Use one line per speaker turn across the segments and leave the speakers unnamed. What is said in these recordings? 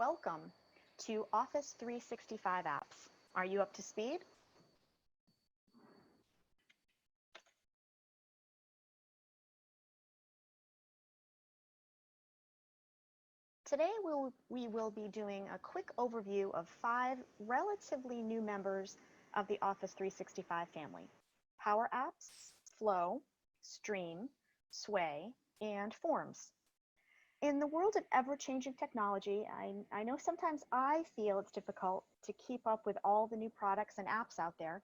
Welcome to Office 365 apps. Are you up to speed? Today we will be doing a quick overview of 5 relatively new members of the Office 365 family: Power Apps, Flow, Stream, Sway, and Forms. In the world of ever-changing technology, I know sometimes I feel it's difficult to keep up with all the new products and apps out there,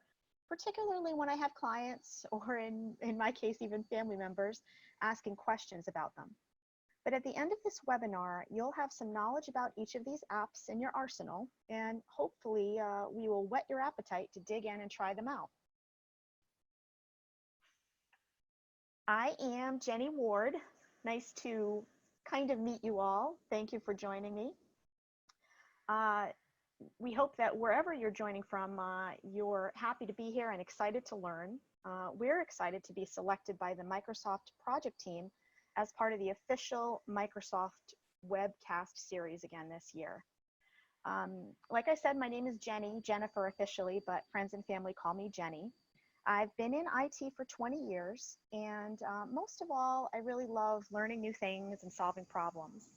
particularly when I have clients or in my case, even family members asking questions about them. But at the end of this webinar, you'll have some knowledge about each of these apps in your arsenal, and hopefully we will whet your appetite to dig in and try them out. I am Jenny Ward. Nice to kind of meet you all. Thank you for joining me. We hope that wherever you're joining from, you're happy to be here and excited to learn. We're excited to be selected by the Microsoft project team as part of the official Microsoft webcast series again this year. Like I said, my name is Jenny, Jennifer officially, but friends and family call me Jenny. I've been in IT for 20 years, and most of all, I really love learning new things and solving problems.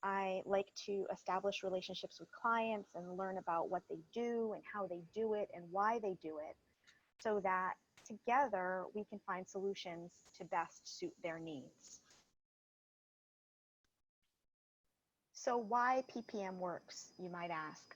I like to establish relationships with clients and learn about what they do and how they do it and why they do it, so that together we can find solutions to best suit their needs. So why PPM Works, you might ask?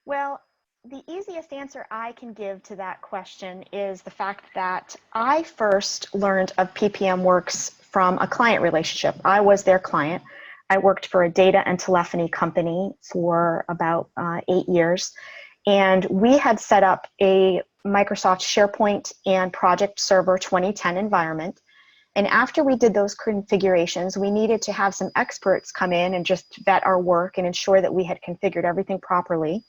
Well, the easiest answer I can give to that question is the fact that I first learned of PPM Works from a client relationship. I was their client. I worked for a data and telephony company for about 8 years, and we had set up a Microsoft SharePoint and Project Server 2010 environment. And after we did those configurations, we needed to have some experts come in and just vet our work and ensure that we had configured everything properly.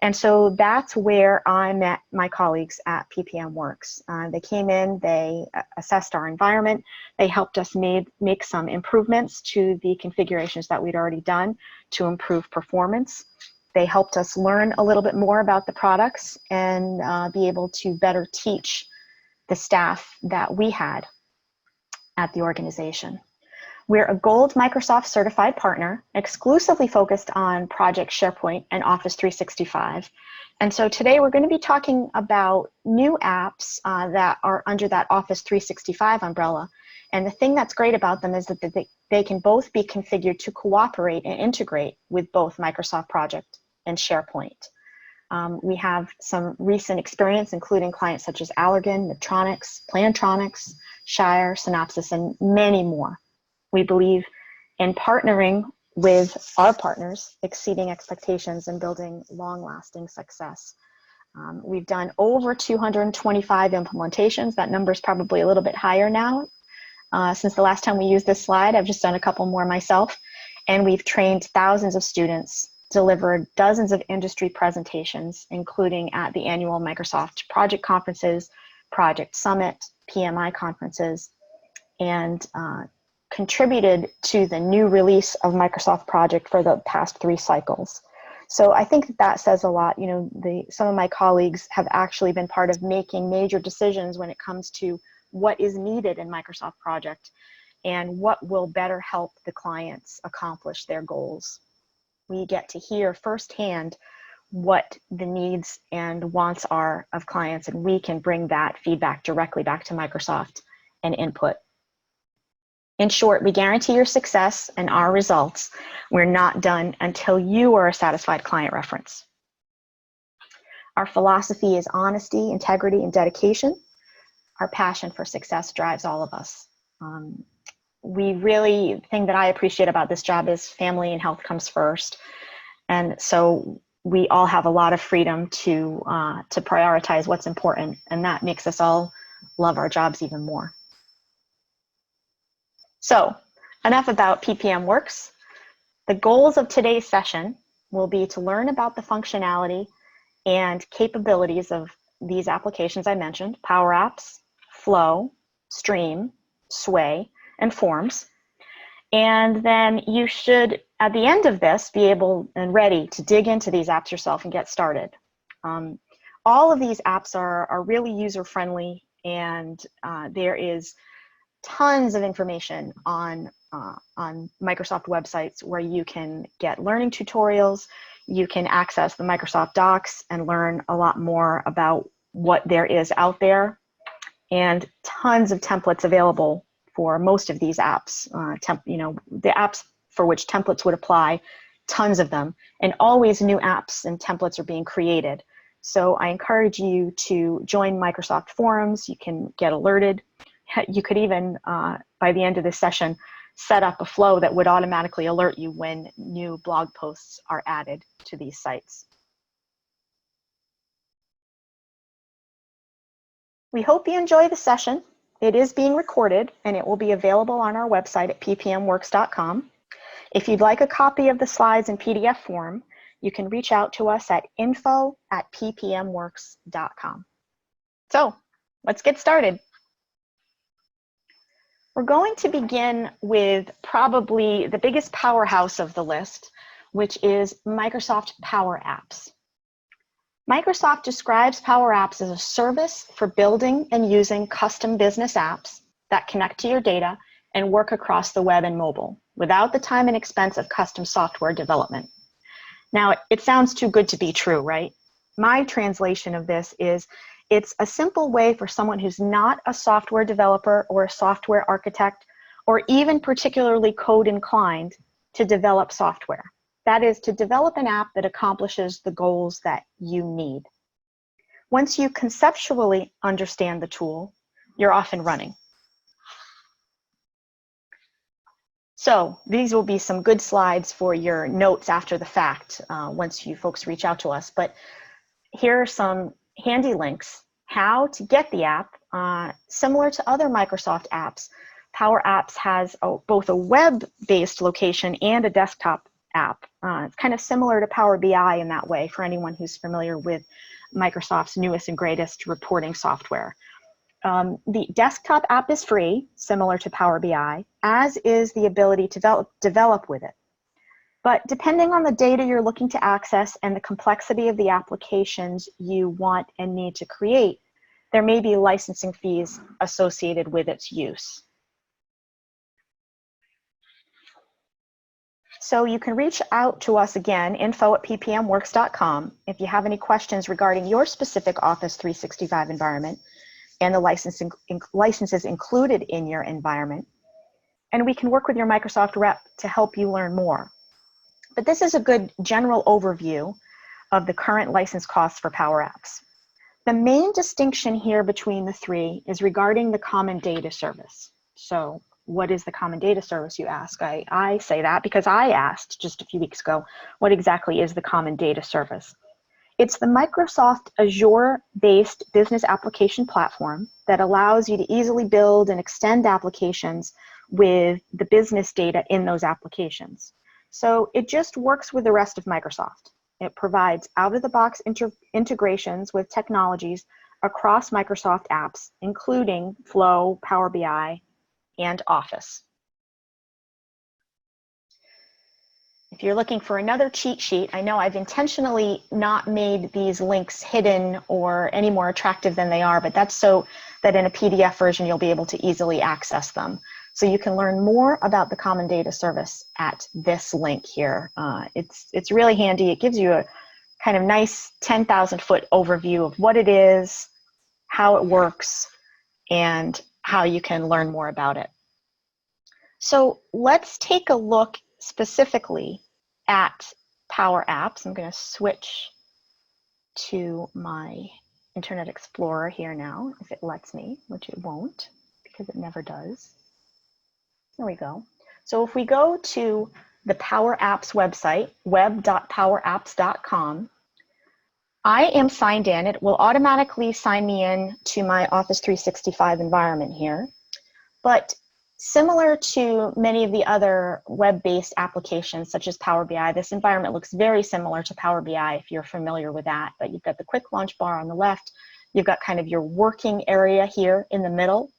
And so that's where I met my colleagues at PPM Works. They came in, they assessed our environment, they helped us make some improvements to the configurations that we'd already done to improve performance. They helped us learn a little bit more about the products and be able to better teach the staff that we had at the organization. We're a Gold Microsoft certified partner, exclusively focused on Project SharePoint and Office 365. And so today we're going to be talking about new apps that are under that Office 365 umbrella. And the thing that's great about them is that they can both be configured to cooperate and integrate with both Microsoft Project and SharePoint. We have some recent experience, including clients such as Allergan, Medtronics, Plantronics, Shire, Synopsys, and many more. We believe in partnering with our partners, exceeding expectations, and building long-lasting success. We've done over 225 implementations. That number is probably a little bit higher now. Since the last time we used this slide, I've just done a couple more myself. And we've trained thousands of students, delivered dozens of industry presentations, including at the annual Microsoft project conferences, Project Summit, PMI conferences, and contributed to the new release of Microsoft Project for the past 3 cycles. So I think that says a lot. You know, some of my colleagues have actually been part of making major decisions when it comes to what is needed in Microsoft Project and what will better help the clients accomplish their goals. We get to hear firsthand what the needs and wants are of clients, and we can bring that feedback directly back to Microsoft and input. In short, we guarantee your success and our results. We're not done until you are a satisfied client reference. Our philosophy is honesty, integrity, and dedication. Our passion for success drives all of us. The thing that I appreciate about this job is family and health comes first. And so we all have a lot of freedom to prioritize what's important, and that makes us all love our jobs even more. So, enough about PPM Works. The goals of today's session will be to learn about the functionality and capabilities of these applications I mentioned: Power Apps, Flow, Stream, Sway, and Forms. And then you should at the end of this, be able and ready to dig into these apps yourself and get started. All of these apps are really user-friendly, and there is tons of information on Microsoft websites where you can get learning tutorials, you can access the Microsoft Docs and learn a lot more about what there is out there, and tons of templates available for most of these apps. The apps for which templates would apply, tons of them, and always new apps and templates are being created. So I encourage you to join Microsoft forums. You can get alerted. You could even, by the end of this session, set up a flow that would automatically alert you when new blog posts are added to these sites. We hope you enjoy the session. It is being recorded, and it will be available on our website at ppmworks.com. If you'd like a copy of the slides in PDF form, you can reach out to us at info@ppmworks.com. So let's get started. We're going to begin with probably the biggest powerhouse of the list, which is Microsoft Power Apps. Microsoft describes Power Apps as a service for building and using custom business apps that connect to your data and work across the web and mobile without the time and expense of custom software development. Now, it sounds too good to be true, right? My translation of this is, it's a simple way for someone who's not a software developer or a software architect or even particularly code inclined to develop software. That is, to develop an app that accomplishes the goals that you need. Once you conceptually understand the tool, you're off and running. So these will be some good slides for your notes after the fact once you folks reach out to us. But here are some handy links. How to get the app. Similar to other Microsoft apps, Power Apps has both a web-based location and a desktop app. It's kind of similar to Power BI in that way for anyone who's familiar with Microsoft's newest and greatest reporting software. The desktop app is free, similar to Power BI, as is the ability to develop with it. But depending on the data you're looking to access and the complexity of the applications you want and need to create, there may be licensing fees associated with its use. So you can reach out to us again, info@ppmworks.com, if you have any questions regarding your specific Office 365 environment and the licenses included in your environment. And we can work with your Microsoft rep to help you learn more. But this is a good general overview of the current license costs for Power Apps. The main distinction here between the three is regarding the common data service. So what is the common data service, you ask? I say that because I asked just a few weeks ago, what exactly is the common data service? It's the Microsoft Azure-based business application platform that allows you to easily build and extend applications with the business data in those applications. So it just works with the rest of Microsoft. It provides out-of-the-box integrations with technologies across Microsoft apps, including Flow, Power BI, and Office. If you're looking for another cheat sheet, I know I've intentionally not made these links hidden or any more attractive than they are, but that's so that in a PDF version, you'll be able to easily access them. So you can learn more about the Common Data Service at this link here. It's really handy. It gives you a kind of nice 10,000-foot overview of what it is, how it works, and how you can learn more about it. So let's take a look specifically at Power Apps. I'm going to switch to my Internet Explorer here now, if it lets me, which it won't, because it never does. There we go. So if we go to the Power Apps website, web.powerapps.com, I am signed in. It will automatically sign me in to my Office 365 environment here. But similar to many of the other web-based applications, such as Power BI, this environment looks very similar to Power BI if you're familiar with that. But you've got the quick launch bar on the left. You've got kind of your working area here in the middle.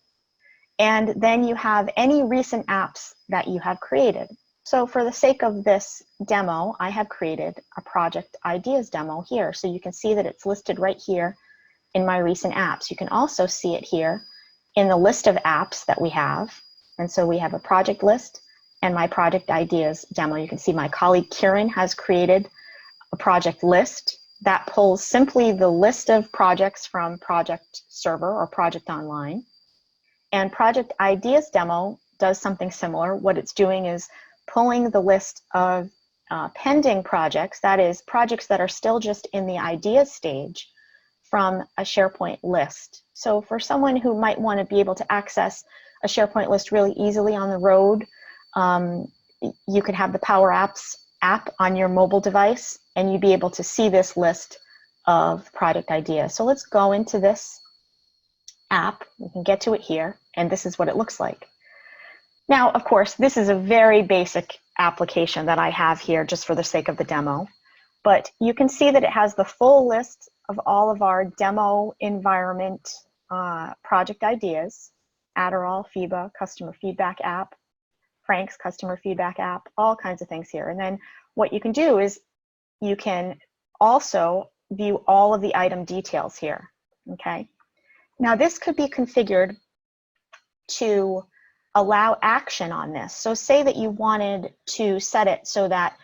And then you have any recent apps that you have created. So for the sake of this demo, I have created a project ideas demo here. So you can see that it's listed right here in my recent apps. You can also see it here in the list of apps that we have. And so we have a project list and my project ideas demo. You can see my colleague Kieran has created a project list that pulls simply the list of projects from Project Server or Project Online. And Project Ideas Demo does something similar. What it's doing is pulling the list of pending projects, that is, projects that are still just in the ideas stage, from a SharePoint list. So for someone who might want to be able to access a SharePoint list really easily on the road, you could have the Power Apps app on your mobile device, and you'd be able to see this list of project ideas. So let's go into this app. We can get to it here, and this is what it looks like. Now, of course, this is a very basic application that I have here just for the sake of the demo, but you can see that it has the full list of all of our demo environment project ideas: Adderall, FIBA, customer feedback app, Frank's customer feedback app, all kinds of things here. And then what you can do is you can also view all of the item details here, okay? Now this could be configured to allow action on this. So say that you wanted to set it so that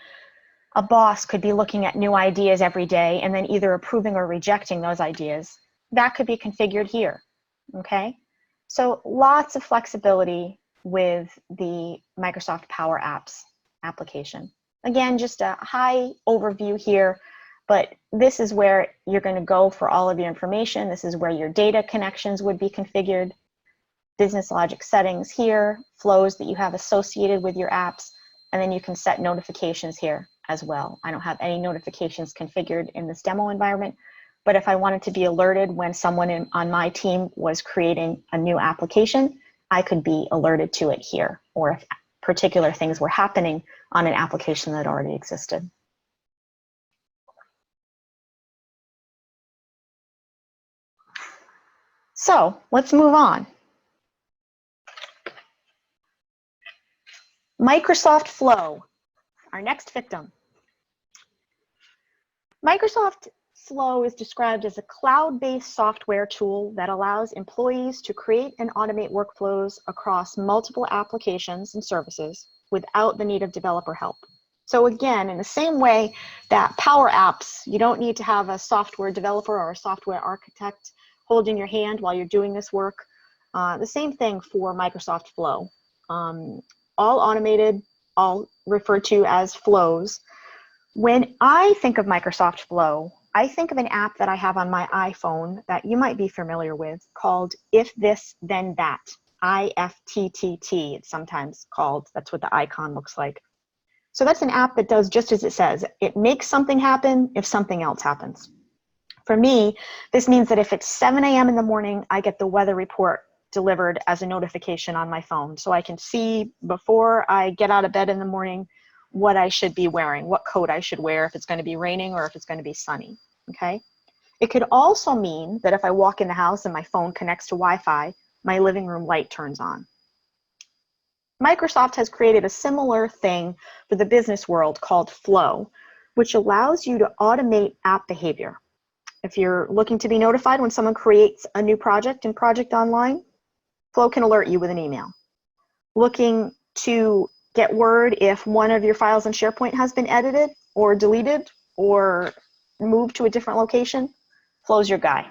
a boss could be looking at new ideas every day and then either approving or rejecting those ideas. That could be configured here, okay? So lots of flexibility with the Microsoft Power Apps application. Again, just a high overview here, but this is where you're going to go for all of your information. This is where your data connections would be configured, business logic settings here, flows that you have associated with your apps, and then you can set notifications here as well. I don't have any notifications configured in this demo environment, but if I wanted to be alerted when someone on my team was creating a new application, I could be alerted to it here, or if particular things were happening on an application that already existed. So let's move on. Microsoft Flow, our next victim. Microsoft Flow is described as a cloud-based software tool that allows employees to create and automate workflows across multiple applications and services without the need of developer help. So again, in the same way that Power Apps, you don't need to have a software developer or a software architect holding your hand while you're doing this work. The same thing for Microsoft Flow. All automated, all referred to as flows. When I think of Microsoft Flow, I think of an app that I have on my iPhone that you might be familiar with called If This Then That, IFTTT, it's sometimes called. That's what the icon looks like. So that's an app that does just as it says. It makes something happen if something else happens. For me, this means that if it's 7 a.m. in the morning, I get the weather report delivered as a notification on my phone. So I can see before I get out of bed in the morning what I should be wearing, what coat I should wear, if it's going to be raining or if it's going to be sunny, okay? It could also mean that if I walk in the house and my phone connects to Wi-Fi, my living room light turns on. Microsoft has created a similar thing for the business world called Flow, which allows you to automate app behavior. If you're looking to be notified when someone creates a new project in Project Online, Flow can alert you with an email. Looking to get word if one of your files in SharePoint has been edited or deleted or moved to a different location, Flow's your guy.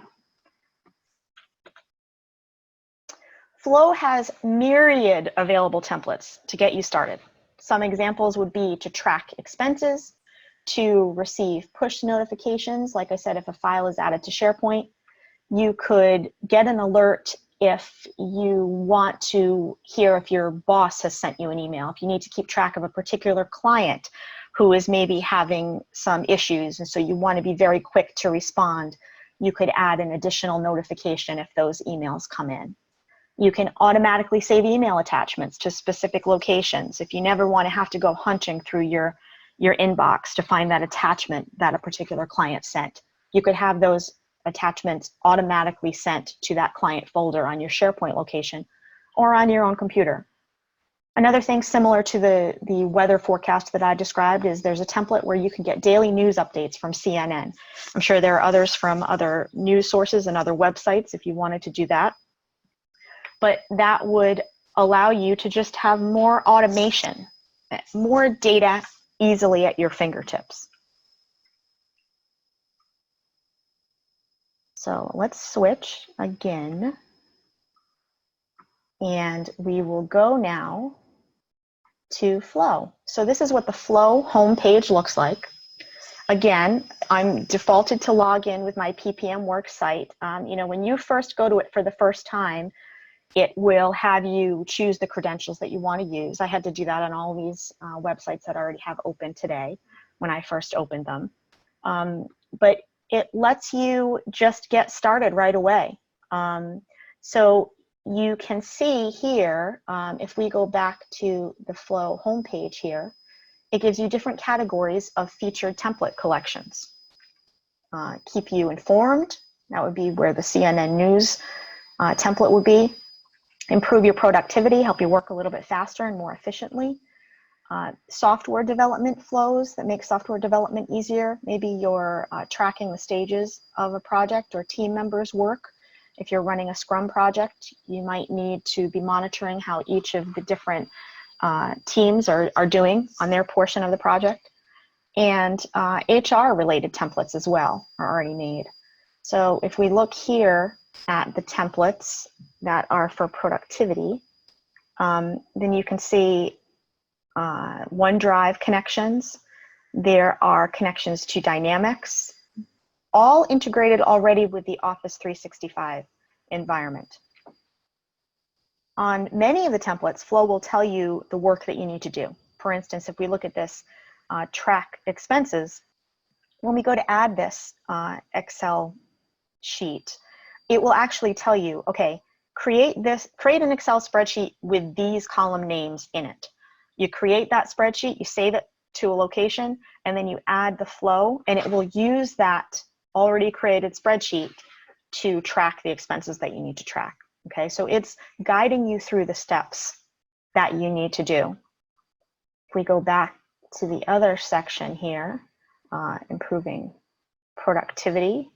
Flow has myriad available templates to get you started. Some examples would be to track expenses, to receive push notifications. Like I said, if a file is added to SharePoint, you could get an alert if you want to hear if your boss has sent you an email, if you need to keep track of a particular client who is maybe having some issues, and so you want to be very quick to respond, you could add an additional notification if those emails come in. You can automatically save email attachments to specific locations. If you never want to have to go hunting through your inbox to find that attachment that a particular client sent, you could have those attachments automatically sent to that client folder on your SharePoint location or on your own computer. Another thing similar to the weather forecast that I described is there's a template where you can get daily news updates from CNN. I'm sure there are others from other news sources and other websites if you wanted to do that. But that would allow you to just have more automation, more data easily at your fingertips. So let's switch again. And we will go now to Flow. So this is what the Flow homepage looks like. Again, I'm defaulted to log in with my PPM Works site. You know, when you first go to it for the first time, it will have you choose the credentials that you want to use. I had to do that on all these websites that I already have open today when I first opened them. But it lets you just get started right away. So you can see here, if we go back to the Flow homepage here, it gives you different categories of featured template collections. Keep you informed, that would be where the CNN News template would be. Improve your productivity, help you work a little bit faster and more efficiently. Software development flows that make software development easier. Maybe you're tracking the stages of a project or team members' work. If you're running a Scrum project, you might need to be monitoring how each of the different teams are doing on their portion of the project. And HR-related templates as well are already made. So if we look here at the templates that are for productivity, then you can see OneDrive connections. There are connections to Dynamics, all integrated already with the Office 365 environment. On many of the templates, Flow will tell you the work that you need to do. For instance, if we look at this track expenses, when we go to add this Excel sheet, it will actually tell you, okay, create an Excel spreadsheet with these column names in it. You create that spreadsheet, you save it to a location, and then you add the flow, and it will use that already created spreadsheet to track the expenses that you need to track. Okay, so it's guiding you through the steps that you need to do. If we go back to the other section here, improving productivity,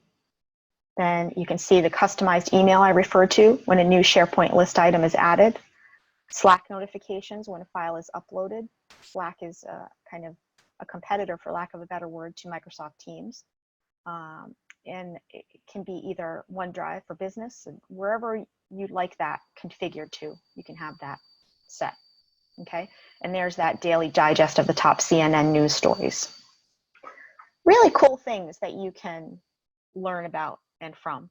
then you can see the customized email I referred to when a new SharePoint list item is added. Slack notifications when a file is uploaded. Slack is kind of a competitor, for lack of a better word, to Microsoft Teams. And it can be either OneDrive for business, and wherever you'd like that configured to, you can have that set. Okay, and there's that daily digest of the top CNN news stories. Really cool things that you can learn about and from.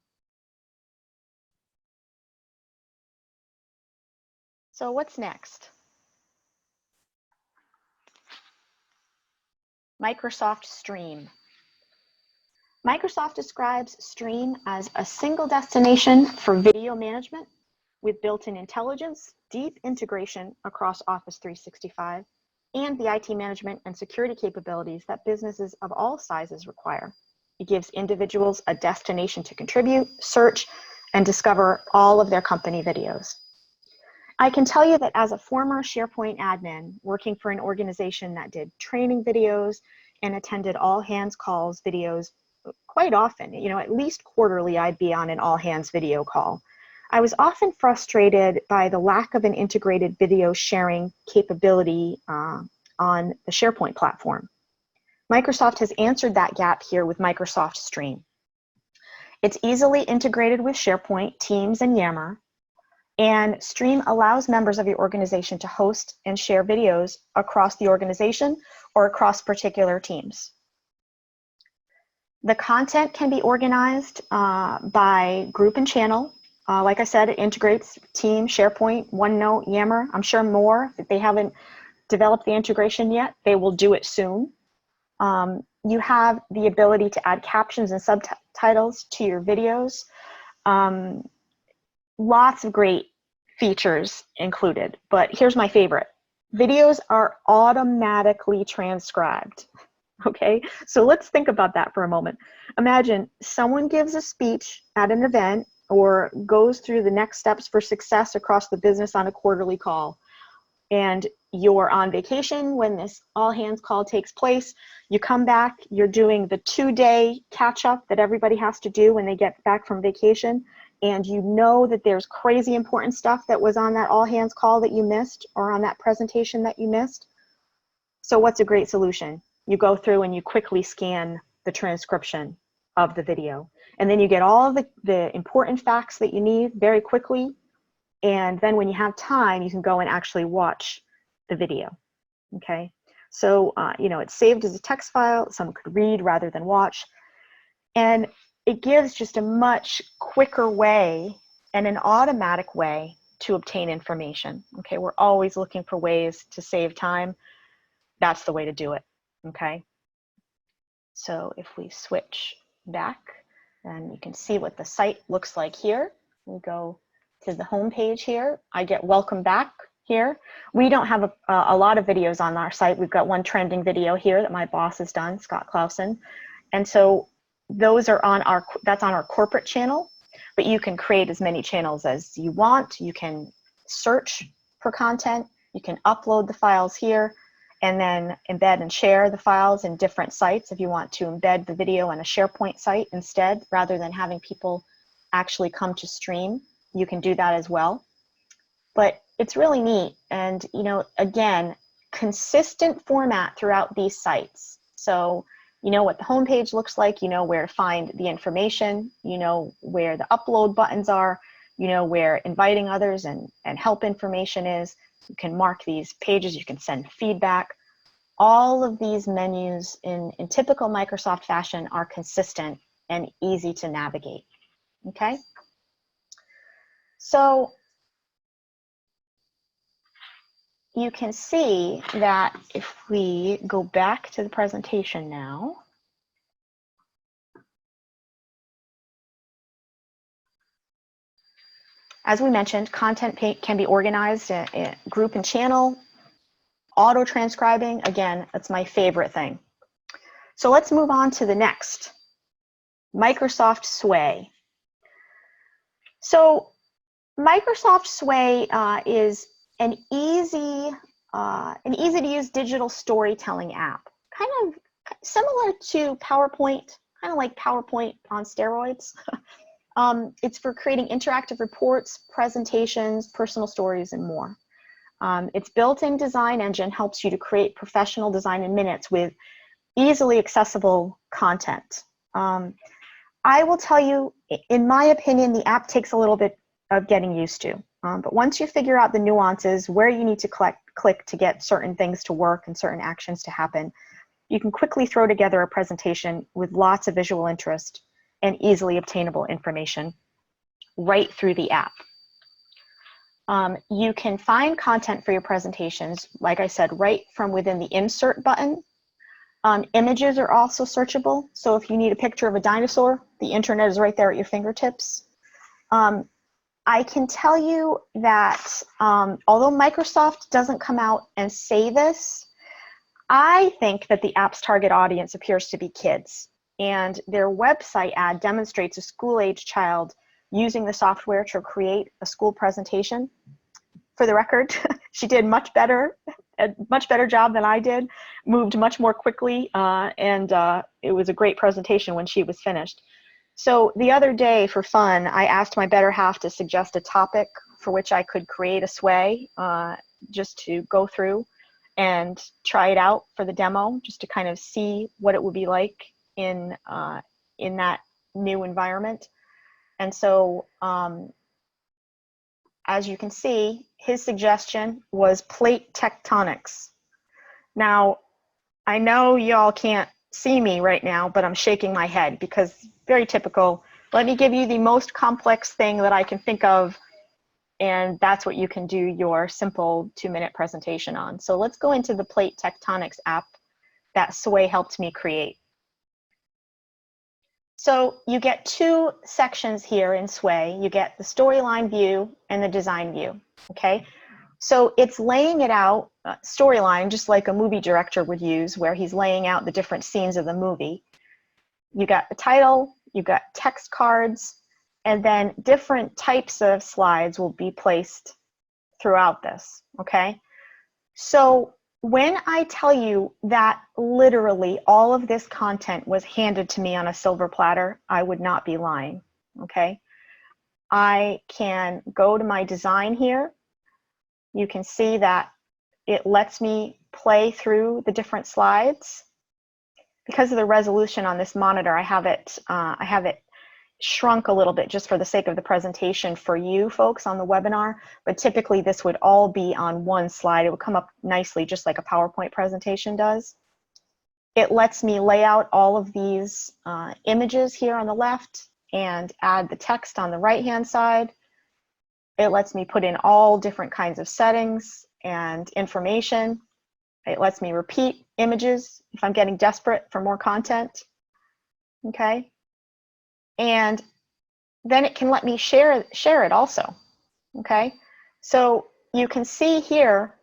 So what's next? Microsoft Stream. Microsoft describes Stream as a single destination for video management with built-in intelligence, deep integration across Office 365, and the IT management and security capabilities that businesses of all sizes require. It gives individuals a destination to contribute, search, and discover all of their company videos. I can tell you that as a former SharePoint admin working for an organization that did training videos and attended all hands calls videos quite often, you know, at least quarterly I'd be on an all hands video call. I was often frustrated by the lack of an integrated video sharing capability on the SharePoint platform. Microsoft has answered that gap here with Microsoft Stream. It's easily integrated with SharePoint, Teams, and Yammer, and Stream allows members of your organization to host and share videos across the organization or across particular teams. The content can be organized by group and channel. Like I said, it integrates Team, SharePoint, OneNote, Yammer. I'm sure more. If they haven't developed the integration yet, they will do it soon. You have the ability to add captions and subtitles to your videos. Lots of great features included, but here's my favorite. Videos are automatically transcribed. Okay, so let's think about that for a moment. Imagine someone gives a speech at an event or goes through the next steps for success across the business on a quarterly call. and you're on vacation when this all hands call takes place. You come back, you're doing the 2-day catch up that everybody has to do when they get back from vacation, and you know that there's crazy important stuff that was on that all hands call that you missed, or on that presentation that you missed. So what's a great solution? You go through and you quickly scan the transcription of the video, and then you get all of the important facts that you need very quickly, and then when you have time, you can go and actually watch the video. Okay, so you know, it's saved as a text file. Someone could read rather than watch, and it gives just a much quicker way and an automatic way to obtain information. Okay, we're always looking for ways to save time. That's the way to do it. Okay, so if we switch back, then you can see what the site looks like here. We go to the home page here. I get welcome back here. We don't have a lot of videos on our site. We've got one trending video here that my boss has done, Scott Clausen. And so those are on our, that's on our corporate channel, but you can create as many channels as you want. You can search for content. You can upload the files here and then embed and share the files in different sites if you want to embed the video in a SharePoint site instead, rather than having people actually come to stream. You can do that as well. But it's really neat. And, you know, again, consistent format throughout these sites. So you know what the homepage looks like, you know where to find the information, you know where the upload buttons are, you know where inviting others and help information is. You can mark these pages, you can send feedback. All of these menus in typical Microsoft fashion are consistent and easy to navigate. Okay, so you can see that if we go back to the presentation now, as we mentioned, content can be organized in group and channel. Auto transcribing, again, that's my favorite thing. So let's move on to the next, Microsoft Sway. So Microsoft Sway is an easy to use digital storytelling app, kind of similar to PowerPoint, kind of like PowerPoint on steroids. It's for creating interactive reports, presentations, personal stories, and more. Its built-in design engine helps you to create professional design in minutes with easily accessible content. I will tell you, in my opinion, the app takes a little bit of getting used to. But once you figure out the nuances, where you need to click to get certain things to work and certain actions to happen, you can quickly throw together a presentation with lots of visual interest and easily obtainable information right through the app. You can find content for your presentations, like I said, right from within the insert button. Images are also searchable, so if you need a picture of a dinosaur, the internet is right there at your fingertips. I can tell you that although Microsoft doesn't come out and say this, I think that the app's target audience appears to be kids, and their website ad demonstrates a school-age child using the software to create a school presentation. For the record, she did a much better job than I did, moved much more quickly, and it was a great presentation when she was finished. So the other day, for fun, I asked my better half to suggest a topic for which I could create a sway, just to go through and try it out for the demo, just to kind of see what it would be like in that new environment. And so, as you can see, his suggestion was plate tectonics. Now, I know y'all can't see me right now, but I'm shaking my head because very typical. Let me give you the most complex thing that I can think of, and that's what you can do your simple 2-minute presentation on. So let's go into the plate tectonics app that Sway helped me create. So you get 2 sections here in Sway. You get the storyline view and the design view, okay? So it's laying it out, storyline, just like a movie director would use, where he's laying out the different scenes of the movie. You got the title, you got text cards, and then different types of slides will be placed throughout this, okay? So when I tell you that literally all of this content was handed to me on a silver platter, I would not be lying, okay? I can go to my design here. You can see that it lets me play through the different slides. Because of the resolution on this monitor, I have it shrunk a little bit just for the sake of the presentation for you folks on the webinar, but typically this would all be on one slide. It would come up nicely just like a PowerPoint presentation does. It lets me lay out all of these images here on the left and add the text on the right-hand side. It lets me put in all different kinds of settings and information. It lets me repeat images if I'm getting desperate for more content, okay? And then it can let me share it also, okay? So you can see here,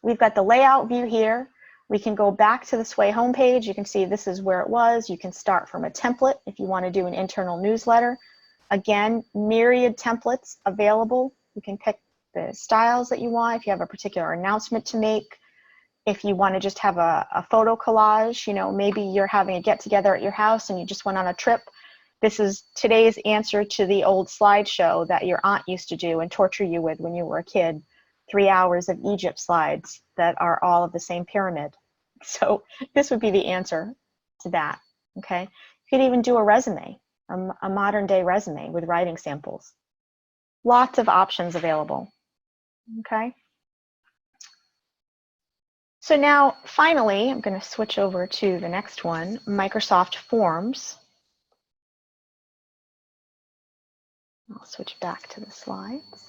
we've got the layout view here. We can go back to the Sway homepage. You can see this is where it was. You can start from a template if you want to do an internal newsletter. Again, myriad templates available. You can pick the styles that you want if you have a particular announcement to make. If you want to just have a photo collage, you know, maybe you're having a get-together at your house and you just went on a trip. This is today's answer to the old slideshow that your aunt used to do and torture you with when you were a kid. 3 hours of Egypt slides that are all of the same pyramid. So this would be the answer to that, okay? You could even do a resume, a modern day resume with writing samples. Lots of options available, okay? So now, finally, I'm going to switch over to the next one, Microsoft Forms. I'll switch back to the slides.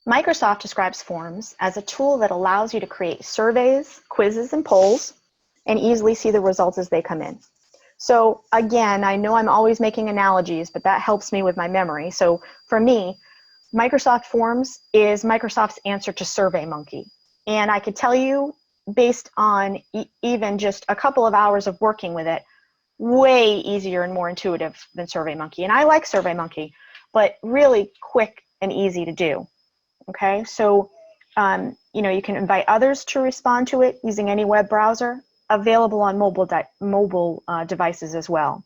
Microsoft describes Forms as a tool that allows you to create surveys, quizzes, and polls, and easily see the results as they come in. So again, I know I'm always making analogies, but that helps me with my memory. So for me, Microsoft Forms is Microsoft's answer to SurveyMonkey. And I could tell you, based on even just a couple of hours of working with it, way easier and more intuitive than SurveyMonkey. And I like SurveyMonkey, but really quick and easy to do. Okay, so you know, you can invite others to respond to it using any web browser, available on mobile devices as well.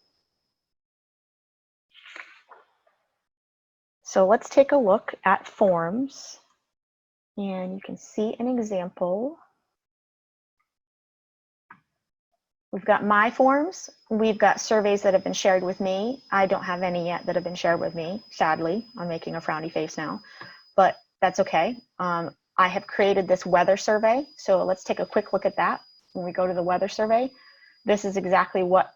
So let's take a look at Forms, and you can see an example. We've got my forms. We've got surveys that have been shared with me. I don't have any yet that have been shared with me, sadly. I'm making a frowny face now, but that's okay. I have created this weather survey, so let's take a quick look at that. When we go to the weather survey, this is exactly what,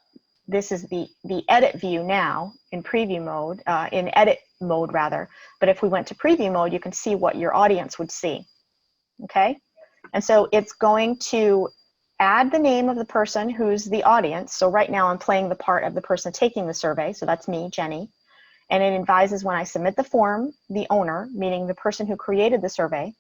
this is the edit view now in preview mode, in edit mode rather, but if we went to preview mode, you can see what your audience would see, okay? And so it's going to add the name of the person who's the audience. So right now I'm playing the part of the person taking the survey, so that's me, Jenny. And it advises when I submit the form, the owner, meaning the person who created the survey,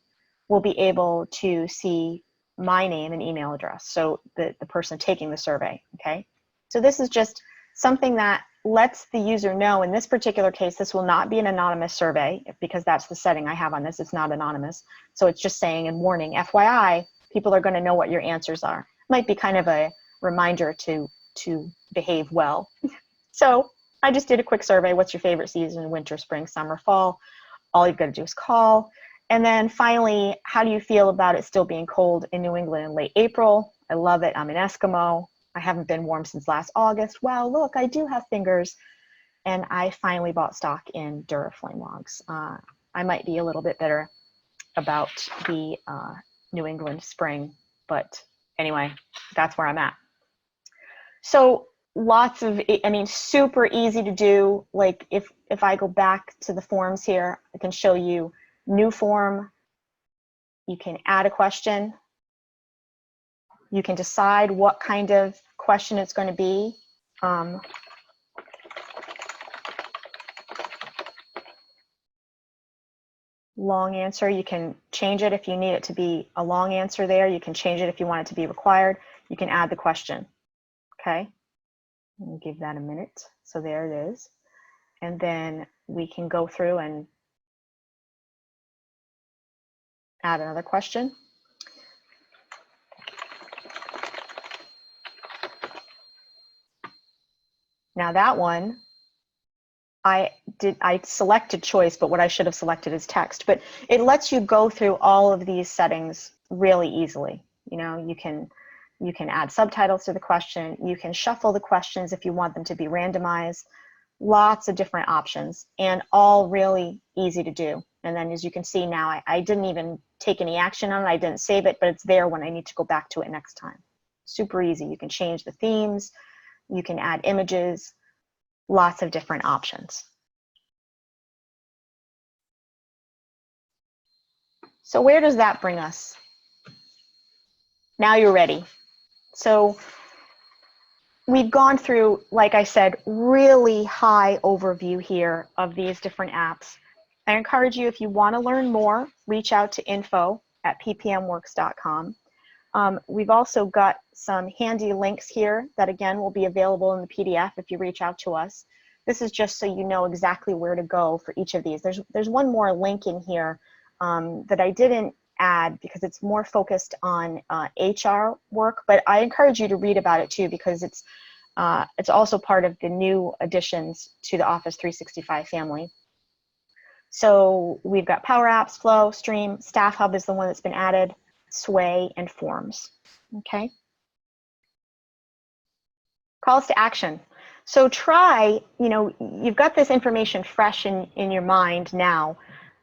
will be able to see my name and email address, so the person taking the survey, okay? So this is just something that lets the user know, in this particular case, this will not be an anonymous survey, because that's the setting I have on this, it's not anonymous. So it's just saying, and warning, FYI, people are gonna know what your answers are. Might be kind of a reminder to behave well. So I just did a quick survey. What's your favorite season? Winter, spring, summer, fall. All you've got to do is call. And then finally, how do you feel about it still being cold in New England in late April? I love it. I'm an Eskimo. I haven't been warm since last August. Wow, look, I do have fingers. And I finally bought stock in Duraflame logs. I might be a little bit bitter about the New England spring, but anyway, that's where I'm at. So lots of, I mean, super easy to do. Like if I go back to the forms here, I can show you new form. You can add a question. You can decide what kind of question it's going to be. Long answer, you can change it if you need it to be a long answer there. You can change it if you want it to be required. You can add the question, okay? I'll give that a minute. So there it is. And then we can go through and add another question. Now that one, I selected choice, but what I should have selected is text. But it lets you go through all of these settings really easily. You know, you can add subtitles to the question. You can shuffle the questions if you want them to be randomized. Lots of different options, and all really easy to do. And then as you can see now, I didn't even take any action on it. I didn't save it, but it's there when I need to go back to it next time. Super easy. You can change the themes. You can add images. Lots of different options. So where does that bring us? Now you're ready. So we've gone through, like I said, really high overview here of these different apps. I encourage you, if you want to learn more, reach out to info@ppmworks.com. We've also got some handy links here that, again, will be available in the PDF if you reach out to us. This is just so you know exactly where to go for each of these. There's one more link in here that I didn't add because it's more focused on HR work, but I encourage you to read about it too, because it's also part of the new additions to the Office 365 family. So we've got Power Apps, Flow, Stream, Staff Hub is the one that's been added, Sway, and Forms. Okay. Calls to action. So try, you know, you've got this information fresh in your mind now.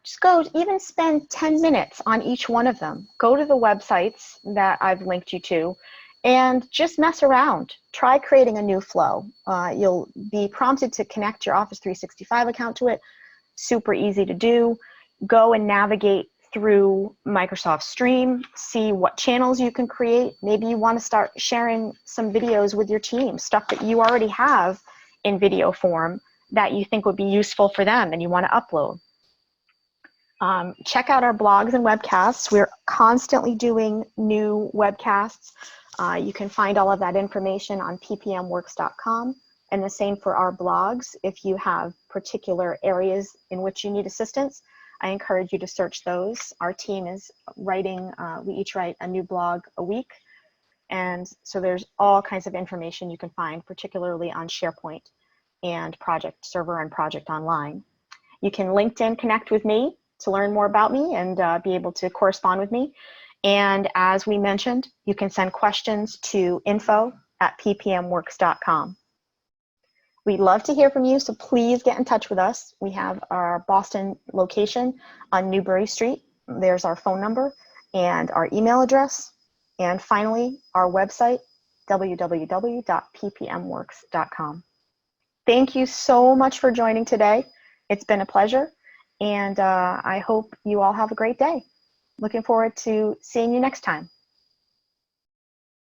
Just go, even spend 10 minutes on each one of them. Go to the websites that I've linked you to and just mess around. Try creating a new flow. You'll be prompted to connect your Office 365 account to it. Super easy to do. Go and navigate through Microsoft Stream, see what channels you can create. Maybe you want to start sharing some videos with your team, stuff that you already have in video form that you think would be useful for them and you want to upload. Check out our blogs and webcasts. We're constantly doing new webcasts. You can find all of that information on ppmworks.com, and the same for our blogs. If you have particular areas in which you need assistance, I encourage you to search those. Our team is writing, we each write a new blog a week, and so there's all kinds of information you can find, particularly on SharePoint and Project Server and Project Online. You can LinkedIn connect with me to learn more about me and be able to correspond with me. And as we mentioned, you can send questions to info@ppmworks.com. We'd love to hear from you, so please get in touch with us. We have our Boston location on Newbury Street. There's our phone number and our email address. And finally, our website, www.ppmworks.com. Thank you so much for joining today. It's been a pleasure, and I hope you all have a great day. Looking forward to seeing you next time.